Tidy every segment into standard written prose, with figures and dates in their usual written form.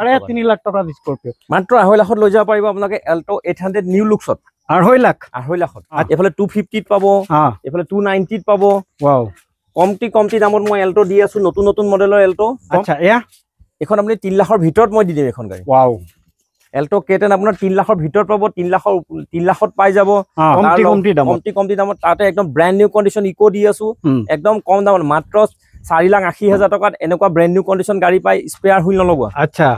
3.5 লাখ টাকা স্কৰপিও মাত্ৰ 2.5 লাখত লৈ যাব পাৰিব আপোনালোকে এল্টো 800 নিউ লুকছত 2.5 লাখ 2.5 লাখত এফালে 250 ত পাব এফালে 290 ত পাব ওয়াও কমটি দামত মই এল্টো দি আছো নতুন মডেলৰ এল্টো আচ্ছা এয়া এখন আপুনি 3 লাখৰ ভিতৰত মই দি দিম এখন গাড়ী ওয়াও এল্টো কেটেন আপোনাৰ 3 লাখৰ ভিতৰত পাব 3 লাখত পাই যাব কমটি দামত তাতে একদম ব্ৰ্যান্ড নিউ কন্ডিশন ইকো দি আছো একদম কম দামত মাত্ৰ 4,80,000 টকাত এনেকুৱা ব্ৰ্যান্ড নিউ কন্ডিশন গাড়ী পাই স্পেয়াৰ হুইল নলগোৱা আচ্ছা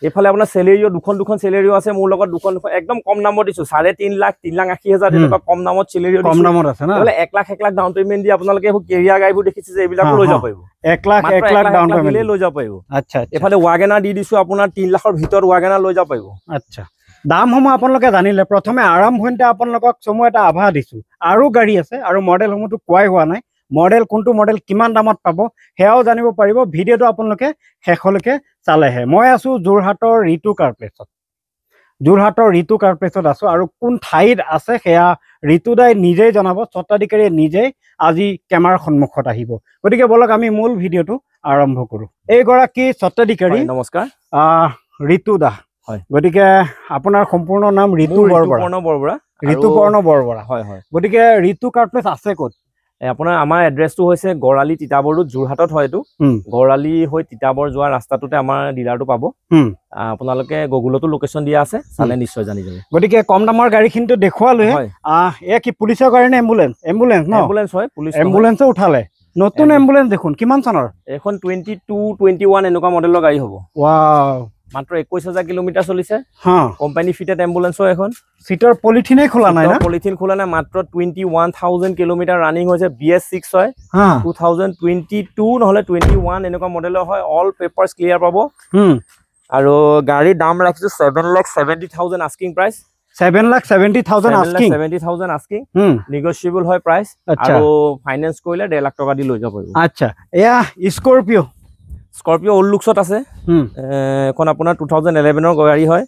এফালে আপোনাৰ সেলেৰিও দুখন সেলেৰিও আছে মোৰ লগত দুখন একদম কম দামত দিছো 3.5 লাখ 3,80,000 এনেকুৱা কম দামত সেলেৰিও কম দামত আছে না এফালে 1 লাখ ডাউন পেমেন্ট দি আপোনালোকে কেৰিয়া গাড়ীবোৰ দেখিছে যে এইবিলাক লৈ যাব পাৰিব 1 লাখ ডাউন পেমেন্ট লৈ যাব পাৰিব আচ্ছা এফালে ওয়াগনাৰ দি দিছো আপোনাৰ 3 লাখৰ ভিতৰত ওয়াগনাৰ লৈ যাব পাৰিব আচ্ছা দাম সমূহ আপোনালোকে জানিলে প্ৰথমে আৰম্ভণিতে আপোনালোকক চমু এটা আভা দিছো আৰু গাড়ী আছে আৰু মডেল সমূহটো কোৱাই হোৱা নাই মডেল কোনটো মডেল কিমান দামত পাব হেয়াও জানিব পাৰিব ভিডিওটো আপোনালোকে শেষলৈকে চালেহে মই আছো যোৰহাটৰ ঋতু কাৰ্পেটছত আছো আৰু কোন ঠাইত আছে সেয়া ঋতুদাই নিজেই জনাব স্বত্বাধিকাৰীয়ে নিজেই আজি কেমেৰাৰ সন্মুখত আহিব গতিকে বলক আমি মূল ভিডিওটো আৰম্ভ কৰো এইগৰাকী স্বত্বাধিকাৰী নমস্কাৰ ঋতুদা হয় গতিকে আপোনাৰ সম্পূৰ্ণ নাম ঋতুপৰ্ণ বৰবৰা হয় গতিকে ঋতু কাৰ্পেট আছে ক'ত আপোনাৰ আমাৰ এড্ৰেছটো হৈছে গৰালি তিতাবৰটো যোৰহাটত হয়তো গৰালি হৈ তিতাবৰ যোৱা ৰাস্তাটোতে আমাৰ ডিলাৰটো পাব আপোনালোকে গুগলতো লোকেশন দিয়া আছে চালে নিশ্চয় জানি যাব গতিকে কম দামৰ গাড়ীখিনিটো দেখুৱালৈ এয়া কি পুলিচৰ কাৰণে এম্বুলেন্স ন এম্বুলেন্স হয় পুলিচ এম্বুলেন্সো উঠালে নতুন এম্বুলেন্স দেখোন কিমান চনৰ এখন 22-21 এনেকুৱা মডেলৰ গাড়ী হ'ব ওয়াও মাত্ৰ 21,000 কিলোমিটাৰ চলিছে কোম্পানী ফিটেড এম্বুলেন্স হয় এখন সিটৰ পলিথিনে খোলা নাই না পলিথিন খোলা নাই মাত্ৰ 21,000 কিলোমিটাৰ ৰানিং হৈছে BS6 হয় 2022 নহলে 21 এনেকুৱা মডেলৰ হয় অল পেপাৰস ক্লিয়াৰ পাব আৰু গাড়ীৰ দাম ৰাখিছো 7,70,000 আস্কিং প্ৰাইস 7,70,000 আস্কিং নেগোশিয়েবল হয় প্ৰাইস আৰু ফাইনান্স কৰিলে 1.5 লাখ টকা দি লৈ যাব পাৰিব আচ্ছা এয়া স্কৰপিও ওল্ড লুকছত আছে এখন আপোনাৰ 2011 ৰ গাড়ী হয়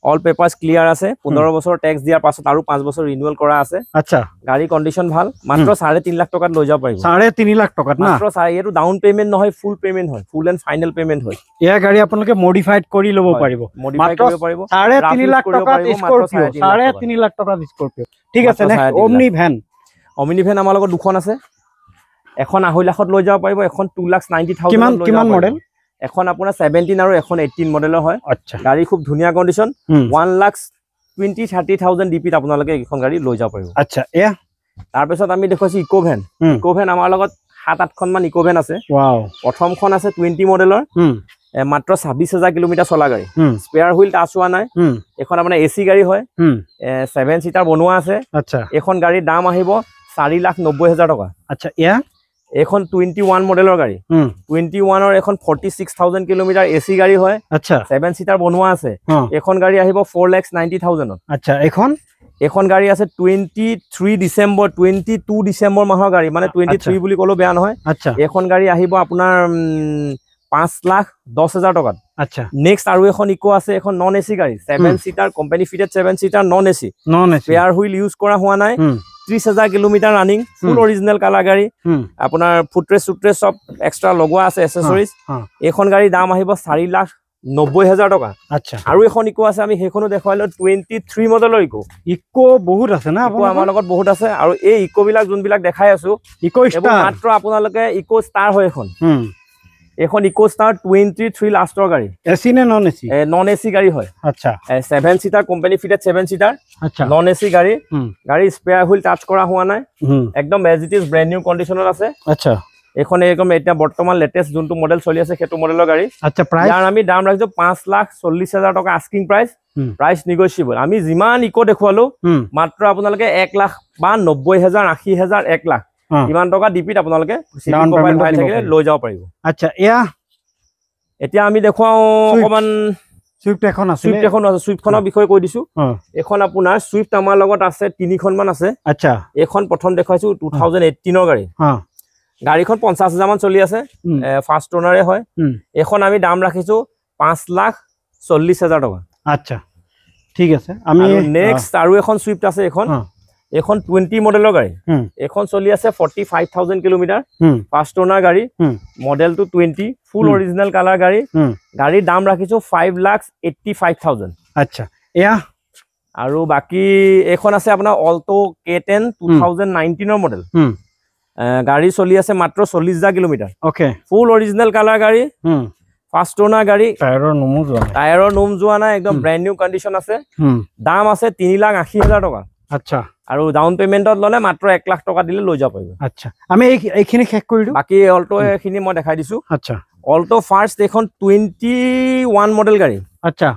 অল পেপাৰস ক্লিয়াৰ আছে 15 বছৰ ট্যাক্স দিয়াৰ পাছত আৰু 5 বছৰ ৰিনিউৱেল কৰা আছে আচ্ছা গাড়ী কন্ডিশন ভাল মাত্ৰ 3.5 লাখ টকাত লৈ যাব পাৰিব 3.5 লাখ টকাত না মাত্ৰ এইটো ডাউন পেমেন্ট নহয় ফুল পেমেন্ট হয় ফুল এন্ড ফাইনেল পেমেন্ট হয় এয়া গাড়ী আপোনালোকে মডিফাইড কৰি ল'ব পাৰিব মডিফাই কৰিব পাৰিব 3.5 লাখ টকাত স্কৰপিও 3.5 লাখ টকাত স্কৰপিও ঠিক আছে নেক্সট ওমনি ভ্যান আমাৰ লগত দুখন আছে এখন 2.5 লাখত লৈ যাব পাৰিব এখন 2,90,000 কিমান মডেল এখন আপোনাৰ 17 আৰু এখন 18 মডেলৰ হয় আচ্ছা গাড়ী খুব ধুনীয়া কন্ডিশন 1,20,30,000 ডিপিত আপোনালোকে এখন গাড়ী লৈ যাব পাৰিব আচ্ছা এয়া তাৰ পিছত আমি দেখুৱাইছো ইকো ভ্যান আমাৰ লগত 7-8খন মান ইকো ভ্যান আছে ওয়াও প্ৰথমখন আছে 20 মডেলৰ মাত্ৰ 26,000 কিলোমিটাৰ চলা গাড়ী স্পেয়াৰ হুইল টাচ হোৱা নাই এখন আপোনাৰ এসি গাড়ী হয় 7 সিটাৰ বনোৱা আছে আচ্ছা এখন গাড়ীৰ দাম আহিব 4,90,000 টকা আচ্ছা এয়া এখন 21 মডেলৰ গাড়ী 21 ৰ এখন 46,000 কিলোমিটাৰ এসি গাড়ী হয় আচ্ছা 7 সিটাৰ বনোৱা আছে এখন গাড়ী আহিব 4,90,000 আচ্ছা এখন গাড়ী আছে 22 ডিসেম্বৰ মাহৰ গাড়ী মানে 23 বুলি কলো বেয়া নহয় আচ্ছা এখন গাড়ী আহিব আপোনাৰ 5,10,000 টকাত আচ্ছা নেক্সট আৰু এখন ইকো আছে এখন নন এসি গাড়ী 7 seater company fitted 7 seater non AC spare wheel use কৰা হোৱা নাই 30,000 kilometre running full original colour গাড়ী আপোনাৰ ফুটৰেছ সব এক্সট্ৰা লগোৱা আছে এসেসৰিজ এখন গাড়ী দাম আহিব 4,90,000 টকা আচ্ছা আৰু এখন ইকো আছে আমি সেইখনো দেখাইলো 23 মডেলৰ ইকো বহুত আছে না আমাৰ লগত বহুত আছে আৰু এই ইকো বিলাক যোনবিলাক দেখাই আছো ইকো ষ্টাৰ মাত্ৰ আপোনালোকে ইকো ষ্টাৰ হয় এখন ইকো ষ্টাৰ 23 লাষ্টৰ গাড়ী এসি নে নন এসি গাড়ী হয় আচ্ছা 7 সিটাৰ কোম্পানী ফিটেড 7 সিটাৰ আচ্ছা নন এসি গাড়ী স্পেয়াৰ হুইল টাচ কৰা হোৱা নাই একদম as it is brand new কন্ডিশনত আছে আচ্ছা এখন একদম এতিয়া বৰ্তমান লেটেস্ট যোনটো মডেল চলি আছে সেইটো মডেলৰ গাড়ী আচ্ছা প্ৰাইস ইয়াৰ আমি দাম ৰাখিছো 5,40,000 টকা আস্কিং প্ৰাইস নেগোশিয়েবল আমি যিমান ইকো দেখুৱালো মাত্ৰ আপোনালোকে 1 লাখ বা 90,000 80,000 1 লাখ ইমান টকা ডিপিত আপোনালোকে ডাউন পেমেন্ট ভাই থাকিলে লৈ যাব পাৰিব আচ্ছা এতিয়া আমি দেখুৱাও অকমান সুইফট এখন আছে সুইফটখনৰ বিষয়ে কৈ দিছো এখন আপোনাৰ সুইফট আমাৰ লগত আছে 3খন মান আছে আচ্ছা এখন প্ৰথম দেখাইছো 2018 ৰ গাড়ী গাড়ীখন 50,000 মান চলি আছে ফাৰ্স্ট ওনাৰে হয় এখন আমি দাম ৰাখিছো 5,40,000 টকা আচ্ছা ঠিক আছে আমি নেক্সট আৰু এখন সুইফট আছে এখন 20 মডেলৰ গাড়ী এখন চলি আছে 45000 কিলোমিটাৰ ফাৰ্ষ্ট ওনাৰ গাড়ী মডেলটো 20 ফুল অৰিজিনেল কালাৰ গাড়ী গাড়ীৰ দাম ৰাখিছো 5,85,000 আচ্ছা এয়া আৰু বাকি এখন আছে আপোনাৰ অল্টো K10 2019 মডেল গাড়ী চলি আছে মাত্ৰ 40000 কিলোমিটাৰ ওকে ফুল অৰিজিনেল কালাৰ গাড়ী ফাৰ্ষ্ট ওনাৰ গাড়ী টায়াৰৰ নোম যোৱা নাই একদম ব্ৰ্যান্ড নিউ কন্ডিশন আছে দাম আছে 3,80,000 টকা আচ্ছা আৰু ডাউন পেমেন্টত ললে মাত্ৰ 1 লাখ টকা দিলে লৈ যাব পাৰিব আচ্ছা আমি এইখিনি শেষ কৰি দিও বাকি অল্টো এখিনি মই দেখাই দিছো আচ্ছা অল্টো ফাৰ্ষ্ট এখন 21 মডেল গাড়ী আচ্ছা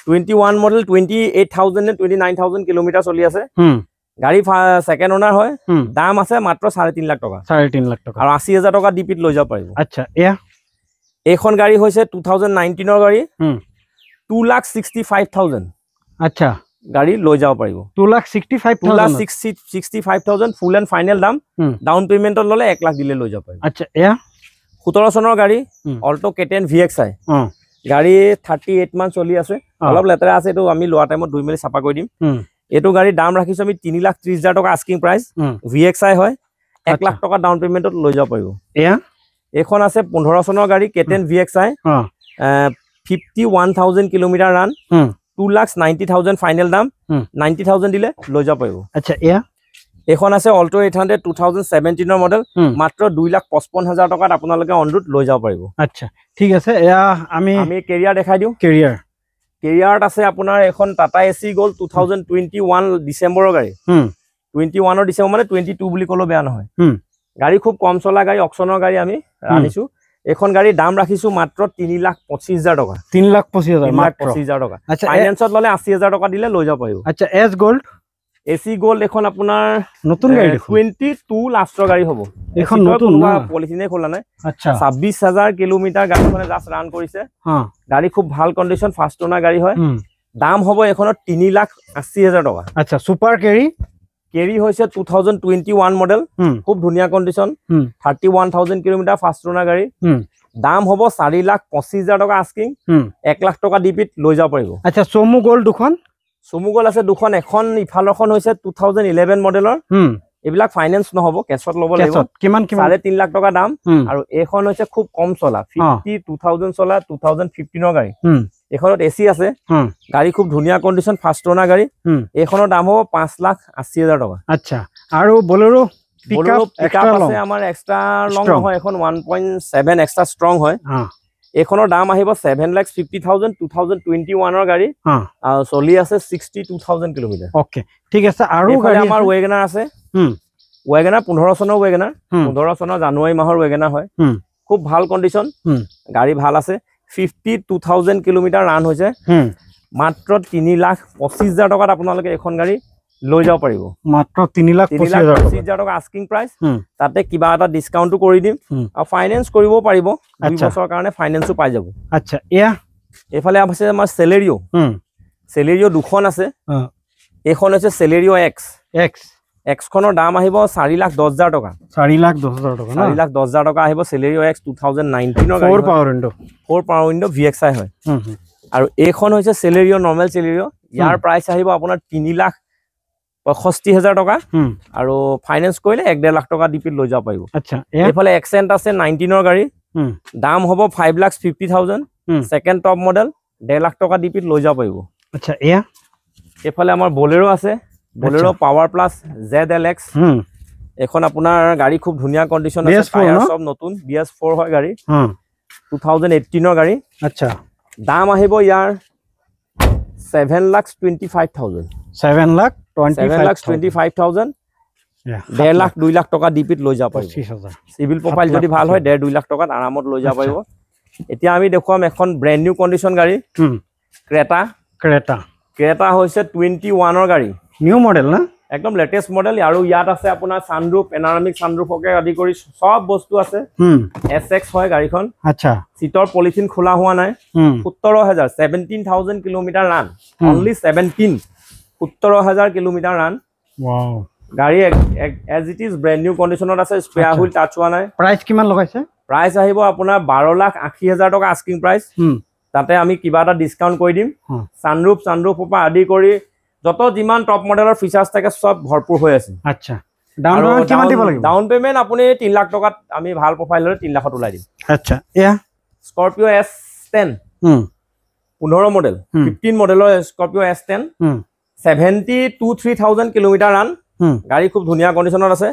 21 মডেল 28,000 নে 29,000 কিলোমিটাৰ চলি আছে গাড়ী সেকেন্ড ওনাৰ হয় দাম আছে মাত্ৰ 3.5 লাখ টকা 3.5 লাখ টকা আৰু 80,000 টকা ডিপিত লৈ যাব পাৰিব আচ্ছা এয়া এইখন গাড়ী হৈছে 2019 ৰ গাড়ী 2,65,000 আচ্ছা গাড়ী লৈ যাব পাৰিব 2,65,000 ফুল এন্ড ফাইনেল দাম ডাউন পেমেন্টত ললে 1 লাখ দিলে লৈ যাব পাৰিব আচ্ছা এয়া 17 চনৰ গাড়ী অল্টো K10 VXI গাড়ী 38 মান চলি আছে অলপ লেতেৰা আছে এটো আমি লোৱা টাইমত ধুই মেলি চাপা কৰি দিম এটো গাড়ীৰ দাম ৰাখিছো আমি 3,30,000 টকা আস্কিং প্ৰাইস VXI হয় 1 লাখ টকা ডাউন পেমেন্টত লৈ যাব পাৰিব এয়া এখন আছে 15 চনৰ গাড়ী K10 VXI 51,000 kilometre run 2,90,000 final দাম 90,000 দিলে লৈ যাব পাৰিব আচ্ছা এয়া এখন আছে অল্টো 800 2017 ৰ মডেল মাত্ৰ 2,55,000 টকাত আপোনালোকে অন ৰোড লৈ যাব পাৰিব আচ্ছা ঠিক আছে এয়া আমি কেৰিয়াৰ দেখাই দিও কেৰিয়াৰত আছে আপোনাৰ এখন টাটা AC গ'ল 2021 ডিসেম্বৰৰ গাড়ী 21 ৰ ডিসেম্বৰ মানে 22 বুলি কলো বেয়া নহয় গাড়ী খুব কম চলা গাড়ী অকশনৰ গাড়ী আমি আনিছো এখন গাড়ী দাম ৰাখিছো মাত্ৰ 3,25,000 টকা 3,25,000 টকা আচ্ছা ফাইনান্সত ললে 80,000 টকা দিলে লৈ যাব পাৰিব আচ্ছা এস গোল্ড AC গোল্ড এখন আপোনাৰ নতুন গাড়ী 22 লাষ্টৰ গাড়ী হ'ব এখন নতুন না পলিচিনে খোলা নাই আচ্ছা 26,000 কিলোমিটাৰ গাড়ীখনে জাস্ট ৰান কৰিছে গাড়ী খুব ভাল কন্ডিশন ফাৰ্ষ্ট ওনাৰ গাড়ী হয় দাম হ'ব এখনত 3,80,000 টকা আচ্ছা সুপাৰ কেৰি হৈছে 2021 মডেল খুব ধুনিয়া কন্ডিশন 31,000 কিলোমিটাৰ ফাৰ্ষ্ট ওনাৰ গাড়ী দাম হ'ব 4,25,000 টকা আস্কিং 1 লাখ টকা ডিপিত লৈ যাব পাৰিব আচ্ছা চমু গোল্ড দুখন আছে দুখন এখন ইফালৰখন হৈছে 2011 মডেলৰ এইবিলাক ফাইনান্স নহব কেছত লব লাগিব কিমান 3.5 লাখ টকা দাম আৰু এখন হৈছে খুব কম চলা 52,000 চলা 2015 ৰ গাড়ী এখনত AC আছে গাড়ী খুব ধুনিয়া কন্ডিশন ফাৰ্ষ্ট ওনাৰ গাড়ী এখনৰ দাম হ'ব 5,80,000 টকা আচ্ছা আৰু বলেৰো পিকআপ আছে আমাৰ এক্সট্ৰা লং হয় এখন 1.7 এক্সট্ৰা ষ্ট্ৰং হয় এখনৰ দাম আহিব 7,50,000 2021 ৰ গাড়ী আৰু চলি আছে 62,000 কিলোমিটাৰ ওকে ঠিক আছে আৰু গাড়ী আমাৰ ওয়েগনাৰ আছে ওয়েগনাৰ 15 চনৰ ওয়েগনাৰ 15 চনৰ জানুৱাৰী মাহৰ ওয়েগনাৰ হয় খুব ভাল কন্ডিশন গাড়ী ভাল আছে 52,000 কিলোমিটাৰ ৰান হৈছে মাত্ৰ 3,25,000 টকাত আপোনালোকে এখন গাড়ী লৈ যাব পাৰিব মাত্ৰ 3,25,000 টকা আস্কিং প্ৰাইস তাতে কিবা এটা ডিসকাউন্টও কৰি দিম আৰু ফাইনান্স কৰিব পাৰিব 2 বছৰৰ কাৰণে ফাইনান্সও পাই যাব আচ্ছা এয়া এফালে আছে আমাৰ সেলেৰিও দুখন আছে এখন হৈছে সেলেৰিও X খনৰ দাম আহিব 4,10,000 টকা 4,10,000 টকা 4,10,000 টকা আহিব সেলেৰিও X 2019 ৰ গাড়ী 4 পাৱাৰ উইন্ডো VXI হয় আৰু এইখন হৈছে সেলেৰিও নৰমাল সেলেৰিও ইয়াৰ প্ৰাইস আহিব আপোনাৰ 3,65,000 টকা আৰু ফাইনান্স কৰিলে 1.5 লাখ টকা ডিপিত লৈ যাব পাৰিব আচ্ছা এফালে এক্সেন্ট আছে 19 ৰ গাড়ী দাম হ'ব 5,50,000 সেকেন্ড টপ মডেল 1.5 লাখ টকা ডিপিত লৈ যাব পাৰিব আচ্ছা এয়া এফালে আমাৰ বলেৰো আছে বলেৰো পাৱাৰ প্লাস ZLX এখন আপোনাৰ গাড়ী খুব ধুনিয়া কন্ডিশন আছে টায়াৰ সব নতুন BS4 হয় গাড়ী 2018 ৰ গাড়ী আচ্ছা দাম আহিব ইয়াৰ 7,25,000 7,25,000 1.5 লাখ 2 লাখ টকা ডিপিত লৈ যাব পাৰিব সিভিল প্ৰফাইল যদি ভাল হয় 1.5 2 লাখ টকাত আৰামত লৈ যাব পাৰিব এতিয়া আমি দেখুৱাম এখন ব্ৰ্যান্ড নিউ কন্ডিশন গাড়ী ক্ৰেটা হৈছে 21 ৰ গাড়ী নিউ মডেল না একদম লেটেস্ট মডেল আৰু ইয়াত আছে আপোনাৰ সানৰুফ পেনাৰামিক সানৰুফকে আদি কৰি সব বস্তু আছে SX হয় গাড়ীখন আচ্ছা সিটৰ পলিথিন খোলা হোৱা নাই 17,000 kilometre run only 17,000 kilometre run wow গাড়ী as it is brand new কন্ডিশনত আছে স্পেয়াৰ হুইল টাচ হোৱা নাই প্ৰাইস কিমান লগাইছে প্ৰাইস আহিব আপোনাৰ 12,80,000 টকা আস্কিং প্ৰাইস তাতে আমি কিবা এটা ডিসকাউন্ট কৰি দিম সানৰুফ পৰা আদি কৰি যত যিমান টপ মডেলৰ ফিচাৰ্ছ থাকে সব ভৰপুৰ হৈ আছে। আচ্ছা, ডাউন পেমেন্ট কিমান দিব লাগিব? ডাউন পেমেন্ট আপুনি 3 লাখ টকাত আমি ভাল প্ৰফাইল লৈ 3 লাখত ওলাই দিম। আচ্ছা, এয়া স্কৰপিঅ S10 15 মডেল 15 মডেলৰ স্কৰপিঅ S10 73,000 কিলোমিটাৰ ৰান। গাড়ী খুব ধুনীয়া কণ্ডিশ্যনত আছে।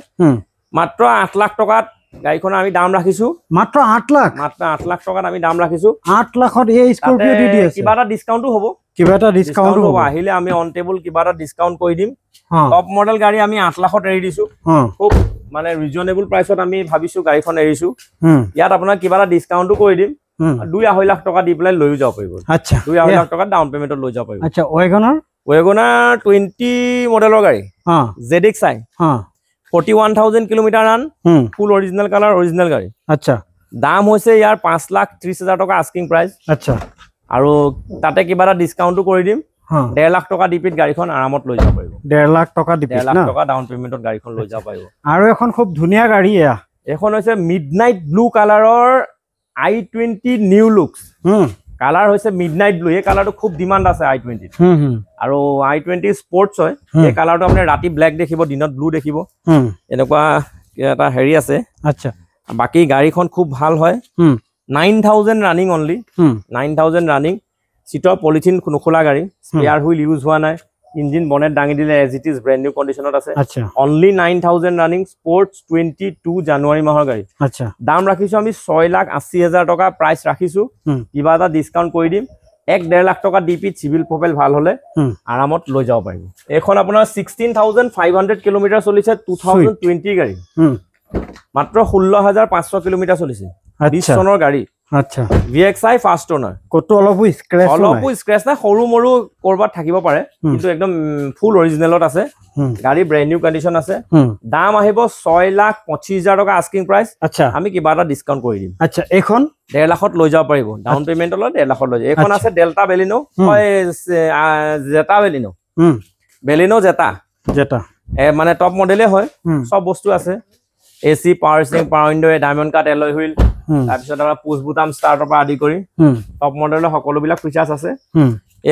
মাত্ৰ 8 লাখ টকাত গাড়ীখন আমি দাম ৰাখিছো। মাত্ৰ 8 লাখ? মাত্ৰ 8 লাখ টকাত আমি দাম ৰাখিছো। 8 লাখত এই স্কৰপিঅ দি দি আছে। কিবা এটা ডিসকাউন্টও হ'ব। কিবা এটা ডিসকাউন্ট হ'ব। আহিলে আমি অন টেবল কিবা এটা ডিসকাউন্ট কৰি দিম। টপ মডেল গাড়ী আমি 8 লাখত এৰি দিছো। খুব মানে ৰিজনেবল প্ৰাইচত আমি ভাবিছো গাড়ীখন এৰিছো। ইয়াত আপোনাৰ কিবা এটা ডিসকাউন্টও কৰি দিম। 2-2.5 লাখ টকা দি পেলাই লৈ যাব পাৰিব। আচ্ছা, 2-2.5 লাখ টকা ডাউন পেমেন্টত লৈ যাব পাৰিব। আচ্ছা, ওয়েগনাৰ 20 মডেলৰ গাড়ী ZXi 41,000 কিলোমিটাৰ ৰান। ফুল অৰিজিনেল কালাৰ, অৰিজিনেল গাড়ী। আচ্ছা, দাম হৈছে ইয়াৰ 5,30,000 টকা আস্কিং প্ৰাইচ। আচ্ছা, আৰু তাতে কিবা এটা ডিসকাউন্টও কৰি দিম। 1.5 লাখ টকা ডিপিত গাড়ীখন আৰামত লৈ যাব পাৰিব। 1.5 লাখ টকা ডিপিত 1.5 লাখ টকা ডাউন পেমেন্টত গাড়ীখন লৈ যাব পাৰিব। আৰু এখন খুব ধুনীয়া গাড়ী এয়া। এখন হৈছে মিডনাইট ব্লু কালাৰৰ i20 নিউ লুকস। কালাৰ হৈছে মিডনাইট ব্লু। এই কালাৰটো খুব ডিমান্ড আছে i20 আৰু i20 স্পৰ্টছ হয়। এই কালাৰটো আপুনি ৰাতি ব্লেক দেখিব, দিনত ব্লু দেখিব। এনেকুৱা এটা হেৰি আছে। আচ্ছা, বাকি গাড়ীখন খুব ভাল হয়। 9,000 ৰানিং অনলি। 9,000 ৰানিং। সিটৰ পলিথিন নুখোলা গাড়ী। স্পেয়াৰ হুইল ইউজ হোৱা নাই। ইঞ্জিন বনেট দাঙি দিলে as it is brand new কণ্ডিশ্যনত আছে। আচ্ছা, অনলি 9,000 ৰানিং। স্পৰ্টছ 22 জানুৱাৰী মাহৰ গাড়ী। আচ্ছা, দাম ৰাখিছো আমি 6,80,000 টকা প্ৰাইচ ৰাখিছো। কিবা এটা ডিসকাউন্ট কৰি দিম। 1.5 লাখ টকা ডিপিত চিভিল প্ৰফাইল ভাল হলে আৰামত লৈ যাব পাৰিব। এখন আপোনাৰ 16,500 কিলোমিটাৰ চলিছে। 2020 গাড়ী। মাত্ৰ 16,500 কিলোমিটাৰ চলিছে। 20 চনৰ গাড়ী। আচ্ছা, VXi ফাৰ্ষ্ট ওনাৰ। কতো অলপো স্ক্ৰেচ নাই। সৰু মৰু কৰবাত থাকিব পাৰে, কিন্তু একদম ফুল অৰিজিনেলত আছে। গাড়ী ব্ৰেণ্ড নিউ কণ্ডিশ্যন আছে। দাম আহিব 6,25,000 টকা আস্কিং প্ৰাইচ। আচ্ছা, আমি কিবা এটা ডিসকাউন্ট কৰি দিম। আচ্ছা, এখন 1.5 লাখত লৈ যাব পাৰিব। ডাউন পেমেন্ট লৈ 1.5 লাখত লৈ যাব। এখন আছে Delta Baleno, Zeta Baleno. Baleno Zeta মানে টপ মডেলে হয়। সব বস্তু আছে। AC power steering, power window, diamond cut alloy wheel, তাৰপিছত আমাৰ পুশ বুটাম ষ্টাৰ্টৰ পৰা আদি কৰি টপ মডেলৰ সকলোবিলাক ফিচাৰ্ছ আছে।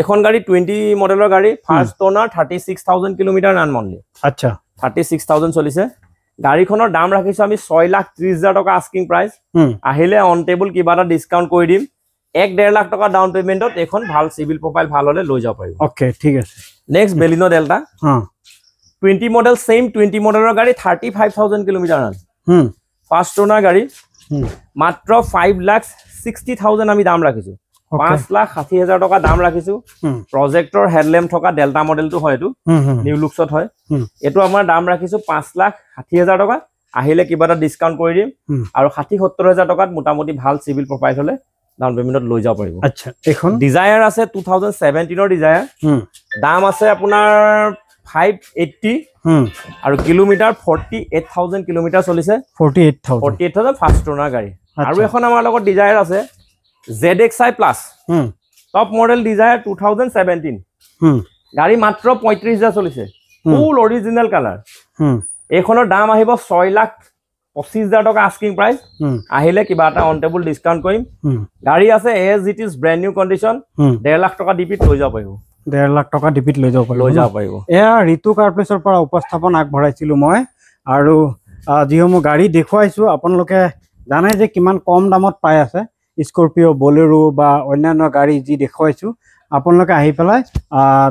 এখন গাড়ী 20 মডেলৰ গাড়ী। ফাৰ্ষ্ট ওনাৰ 36,000 কিলোমিটাৰ ৰান মনলি। আচ্ছা, 36,000 চলিছে। গাড়ীখনৰ দাম ৰাখিছো আমি 6,30,000 টকা আস্কিং প্ৰাইচ। আহিলে অন টেবল কিবা এটা ডিসকাউন্ট কৰি দিম। 1.5 লাখ টকা ডাউন পেমেন্টত এখন ভাল সিভিল প্ৰফাইল ভাল হলে লৈ যাব পাৰিব। ওকে, ঠিক আছে। Next Baleno delta 20 model, same 20 মডেলৰ গাড়ী 35,000 কিলোমিটাৰ ৰান। ফাৰ্ষ্ট ওনাৰ গাড়ী। মাত্ৰ 5,60,000 আমি দাম ৰাখিছো। 5,60,000 টকা দাম ৰাখিছো। প্ৰজেক্টৰ হেডলেম্প থকা ডেল্টা মডেলটো হয়। এইটো নিউ লুকছত হয়। এইটো আমাৰ দাম ৰাখিছো 5,60,000 টকা। আহিলে কিবা এটা ডিসকাউন্ট কৰি দিম। আৰু 60-70,000 টকাত মোটামুটি ভাল সিভিল প্ৰফাইল হলে ডাউন পেমেন্টত লৈ যাব পাৰিব। আচ্ছা, এখন ডিজায়াৰ আছে 2017 ৰ ডিজায়াৰ। দাম আছে আপোনাৰ 580 আৰু কিলোমিটাৰ 48,000 কিলোমিটাৰ চলিছে। 48,000 ফাৰ্ষ্ট ওনাৰ গাড়ী। আৰু এখন আমাৰ লগত ডিজায়াৰ আছে ZXi plus top model Dzire 2017 গাড়ী। মাত্ৰ 35,000 চলিছে। Full original colour. এইখনৰ দাম আহিব 6,25,000 টকা আস্কিং প্ৰাইচ। আহিলে কিবা এটা অন টেবল ডিসকাউন্ট কৰিম। গাড়ী আছে as it is brand new condition. 1.5 lakh টকা ডিপিত লৈ যাব পাৰিব। 1.5 লাখ টকা ডিপিত লৈ যাব পাৰিব। এয়া ঋতু কাৰ প্লেছৰ পৰা উপস্থাপন আগবঢ়াইছিলো মই। আৰু যিসমূহ গাড়ী দেখুৱাইছো আপোনালোকে জানে যে কিমান কম দামত পাই আছে। স্কৰপিঅ, বলেৰো বা অন্যান্য গাড়ী যি দেখুৱাইছো আপোনালোকে আহি পেলাই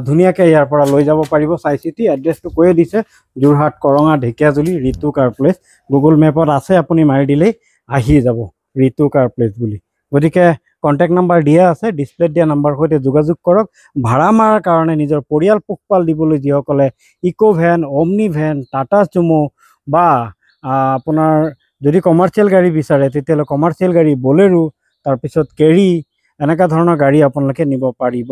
ধুনীয়াকৈ ইয়াৰ পৰা লৈ যাব পাৰিব। চাই চিতি এড্ৰেছটো কৈয়ে দিছে, যোৰহাট, কৰঙা, ঢেকিয়াজুলি, ঋতু কাৰ প্লেছ। গুগল মেপত আছে, আপুনি মাৰি দিলেই আহি যাব ঋতু কাৰ প্লেছ বুলি। গতিকে কণ্টেক্ট নাম্বাৰ দিয়া আছে, ডিছপ্লেত দিয়া নাম্বাৰৰ সৈতে যোগাযোগ কৰক। ভাড়া মাৰাৰ কাৰণে নিজৰ পৰিয়াল পোহপাল দিবলৈ যিসকলে ইকো ভেন, অমনি ভেন, টাটা চুমো বা আপোনাৰ যদি কমাৰ্চিয়েল গাড়ী বিচাৰে তেতিয়াহ'লে কমাৰ্চিয়েল গাড়ী, বলেৰো, তাৰপিছত কেৰি, এনেকুৱা ধৰণৰ গাড়ী আপোনালোকে নিব পাৰিব।